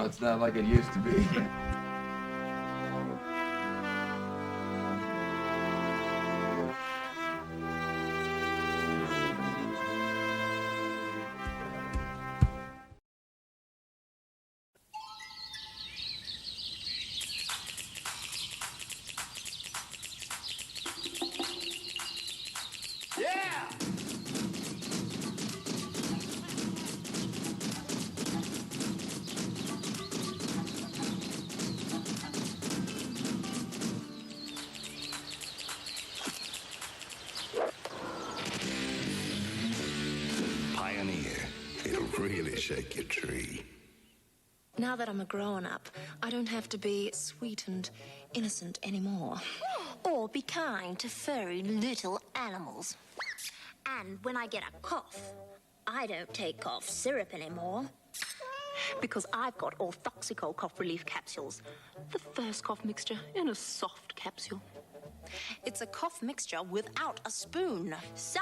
Oh, it's not like it used to be. Really shake your tree. Now that I'm a grown-up, I don't have to be sweet and innocent anymore. Or be kind to furry little animals. And when I get a cough, I don't take cough syrup anymore. Because I've got Orthoxicol cough relief capsules. The first cough mixture in a soft capsule. It's a cough mixture without a spoon. So,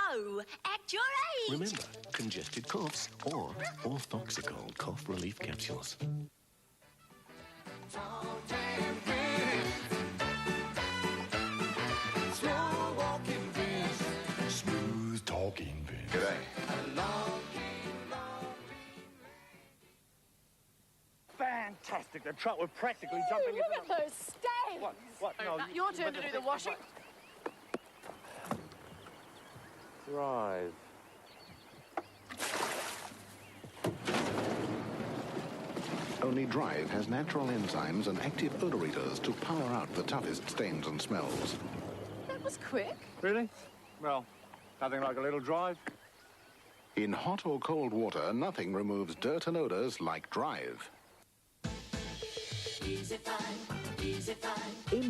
at your age... Remember, congested coughs or Orthoxicol cough relief capsules. Slow walking Vince, smooth talking Vince. G'day. Fantastic. The truck was practically jumping into Look at those stains. What? No, your turn to do the washing. Drive. Only Drive has natural enzymes and active odorators to power out the toughest stains and smells. That was quick. Really? Well, nothing like a little drive. In hot or cold water, nothing removes dirt and odors like Drive.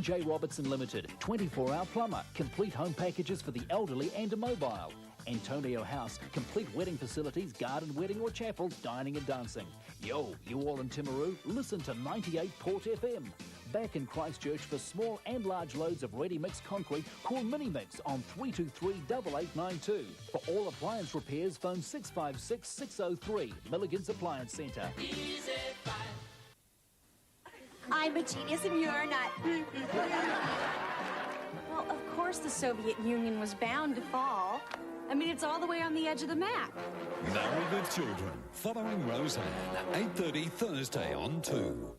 J Robertson Limited, 24-hour plumber, complete home packages for the elderly and immobile. Antonio House, complete wedding facilities, garden wedding or chapels, dining and dancing. Yo, you all in Timaru, listen to 98 Port FM. Back in Christchurch for small and large loads of ready-mix concrete, call Mini-Mix on 323-8892. For all appliance repairs, phone 656-603, Milligans Appliance Centre. I'm a genius and you're not. Well, of course the Soviet Union was bound to fall. I mean, it's all the way on the edge of the map. Marry the Children, following Roseanne, 8:30 Thursday on 2.